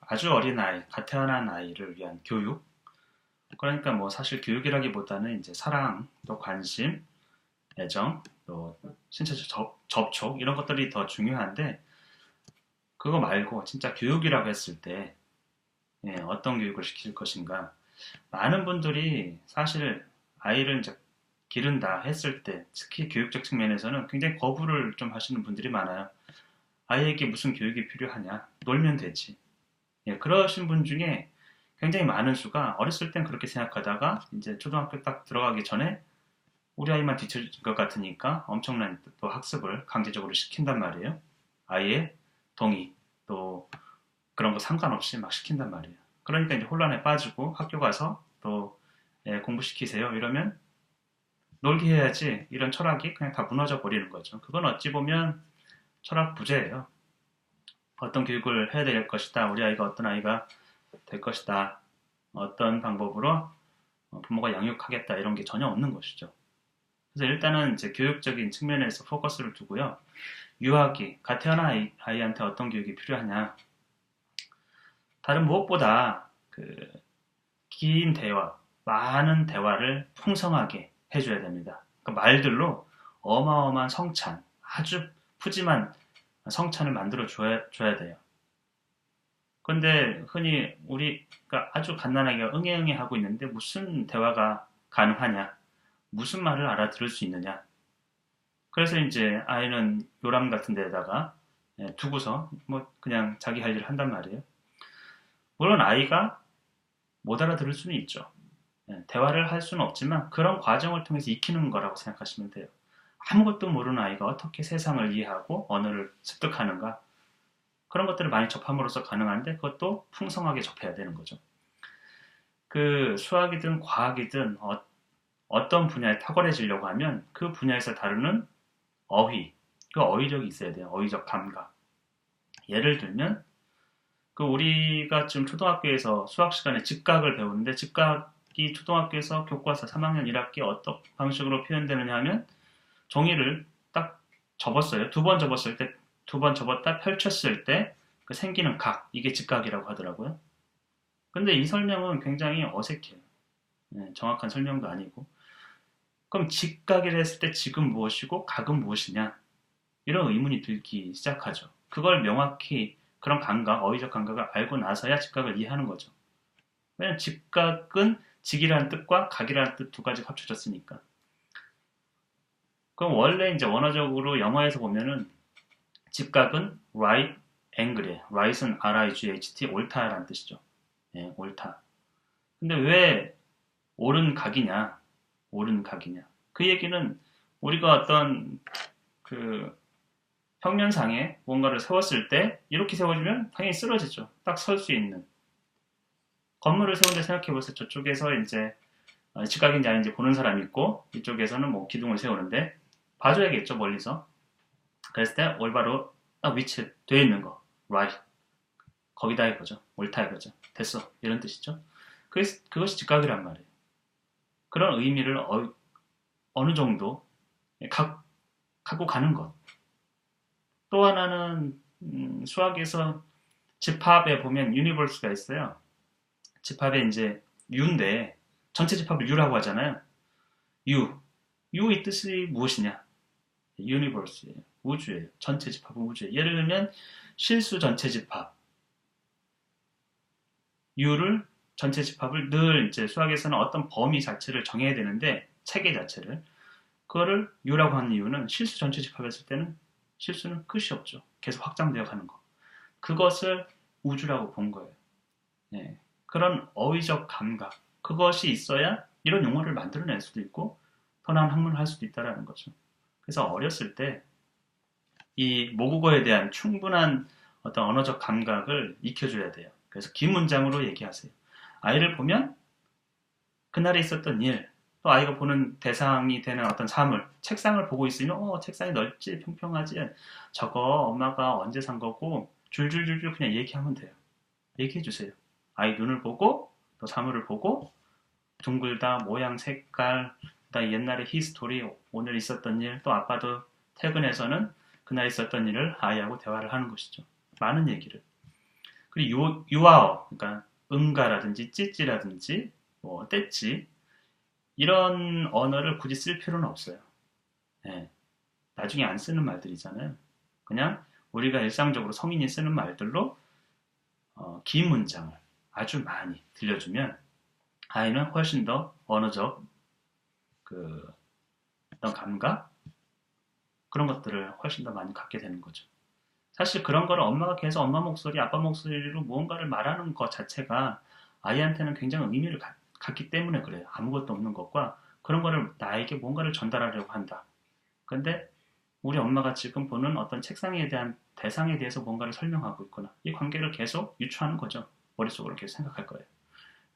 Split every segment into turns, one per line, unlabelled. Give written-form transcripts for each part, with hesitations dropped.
아주 어린 아이, 갓 태어난 아이를 위한 교육. 그러니까 뭐 사실 교육이라기보다는 이제 사랑, 또 관심, 애정, 또 신체적 접촉 이런 것들이 더 중요한데 그거 말고 진짜 교육이라고 했을 때 어떤 교육을 시킬 것인가. 많은 분들이 사실 아이를 이제 기른다 했을 때 특히 교육적 측면에서는 굉장히 거부를 좀 하시는 분들이 많아요. 아이에게 무슨 교육이 필요하냐? 놀면 되지. 그러신 분 중에 굉장히 많은 수가 어렸을 땐 그렇게 생각하다가 이제 초등학교 딱 들어가기 전에 우리 아이만 뒤처질 것 같으니까 엄청난 또 학습을 강제적으로 시킨단 말이에요. 아이의 동의 또 그런 거 상관없이 막 시킨단 말이에요. 그러니까 이제 혼란에 빠지고 학교 가서 또 공부시키세요 이러면 놀게 해야지 이런 철학이 그냥 다 무너져 버리는 거죠. 그건 어찌 보면 철학 부재예요. 어떤 교육을 해야 될 것이다. 우리 아이가 어떤 아이가 될 것이다. 어떤 방법으로 부모가 양육하겠다 이런 게 전혀 없는 것이죠. 그래서 일단은 이제 교육적인 측면에서 포커스를 두고요. 유아기, 갓 태어난 아이한테 어떤 교육이 필요하냐. 다른 무엇보다 긴 대화, 많은 대화를 풍성하게 해줘야 됩니다. 그러니까 말들로 어마어마한 성찬, 아주 푸짐한 성찬을 만들어 줘야 돼요. 근데 흔히 우리가 아주 갓난아기가 응애응애 하고 있는데 무슨 대화가 가능하냐? 무슨 말을 알아들을 수 있느냐? 그래서 이제 아이는 요람 같은 데다가 두고서 뭐 그냥 자기 할 일을 한단 말이에요. 물론 아이가 못 알아들을 수는 있죠. 대화를 할 수는 없지만 그런 과정을 통해서 익히는 거라고 생각하시면 돼요. 아무것도 모르는 아이가 어떻게 세상을 이해하고 언어를 습득하는가? 그런 것들을 많이 접함으로써 가능한데 그것도 풍성하게 접해야 되는 거죠. 수학이든 과학이든 어떤 분야에 탁월해지려고 하면 그 분야에서 다루는 어휘, 그 어휘력이 있어야 돼요. 어휘적 감각. 예를 들면 우리가 지금 초등학교에서 수학 시간에 직각을 배우는데 직각이 초등학교에서 교과서 3학년 1학기 어떤 방식으로 표현되느냐 하면 종이를 딱 접었어요. 두 번 접었을 때, 두 번 접었다 펼쳤을 때 생기는 각, 이게 직각이라고 하더라고요. 근데 이 설명은 굉장히 어색해요. 정확한 설명도 아니고. 그럼 직각이라 했을 때 직은 무엇이고 각은 무엇이냐? 이런 의문이 들기 시작하죠. 그걸 명확히 그런 감각, 어휘적 감각을 알고 나서야 직각을 이해하는 거죠. 왜냐면 직각은 직이라는 뜻과 각이라는 뜻 두 가지가 합쳐졌으니까. 그럼 원래 이제 원어적으로 영어에서 보면은 직각은 right angle이에요. right은 R-I-G-H-T, 옳다라는 뜻이죠. 옳다. 근데 왜 옳은 각이냐? 옳은 각이냐? 그 얘기는 우리가 어떤 평면상에 뭔가를 세웠을 때 이렇게 세워주면 당연히 쓰러지죠. 딱 설 수 있는. 건물을 세운데 생각해보세요. 저쪽에서 이제 직각인지 아닌지 보는 사람이 있고 이쪽에서는 뭐 기둥을 세우는데 봐줘야겠죠. 멀리서. 그랬을 때 올바로 딱 위치되어 있는 거. right. 거기다 이거죠. 옳다 이거죠. 됐어. 이런 뜻이죠. 그것이 직각이란 말이에요. 그런 의미를 어느 정도 갖고 가는 것. 또 하나는 수학에서 집합에 보면 유니버스가 있어요. 집합에 이제 U인데 전체 집합을 U라고 하잖아요. U. U의 뜻이 무엇이냐? 유니버스예요. 우주예요. 전체 집합은 우주예요. 예를 들면 실수 전체 집합. U를 전체 집합을 늘 이제 수학에서는 어떤 범위 자체를 정해야 되는데 체계 자체를 그거를 U라고 하는 이유는 실수 전체 집합했을 때는 실수는 끝이 없죠. 계속 확장되어 가는 거. 그것을 우주라고 본 거예요. 그런 어휘적 감각. 그것이 있어야 이런 용어를 만들어낼 수도 있고 더 나은 학문을 할 수도 있다는 거죠. 그래서 어렸을 때 이 모국어에 대한 충분한 어떤 언어적 감각을 익혀줘야 돼요. 그래서 긴 문장으로 얘기하세요. 아이를 보면 그날에 있었던 일, 또 아이가 보는 대상이 되는 어떤 사물, 책상을 보고 있으면 책상이 넓지, 평평하지. 저거 엄마가 언제 산 거고 줄줄줄줄 그냥 얘기하면 돼요. 얘기해 주세요. 아이 눈을 보고 또 사물을 보고 둥글다, 모양, 색깔, 그다음 옛날의 히스토리, 오늘 있었던 일, 또 아빠도 퇴근해서는 그날 있었던 일을 아이하고 대화를 하는 것이죠. 많은 얘기를. 그리고 유아어, 그러니까 응가라든지 찌찌라든지 뭐 떼찌 이런 언어를 굳이 쓸 필요는 없어요. 예, 나중에 안 쓰는 말들이잖아요. 그냥 우리가 일상적으로 성인이 쓰는 말들로 긴 문장을 아주 많이 들려주면 아이는 훨씬 더 언어적 그 어떤 감각 그런 것들을 훨씬 더 많이 갖게 되는 거죠. 사실 그런 거를 엄마가 계속 엄마 목소리, 아빠 목소리로 무언가를 말하는 것 자체가 아이한테는 굉장히 의미를 갖기 때문에 그래요. 아무것도 없는 것과 그런 거를 나에게 뭔가를 전달하려고 한다. 근데 우리 엄마가 지금 보는 어떤 책상에 대한 대상에 대해서 뭔가를 설명하고 있거나 이 관계를 계속 유추하는 거죠. 머릿속으로 계속 생각할 거예요.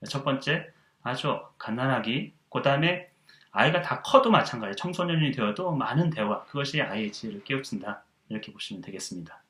첫 번째, 아주 갓난아기, 그 다음에 아이가 다 커도 마찬가지예요. 청소년이 되어도 많은 대화, 그것이 아이의 지혜를 깨우친다. 이렇게 보시면 되겠습니다.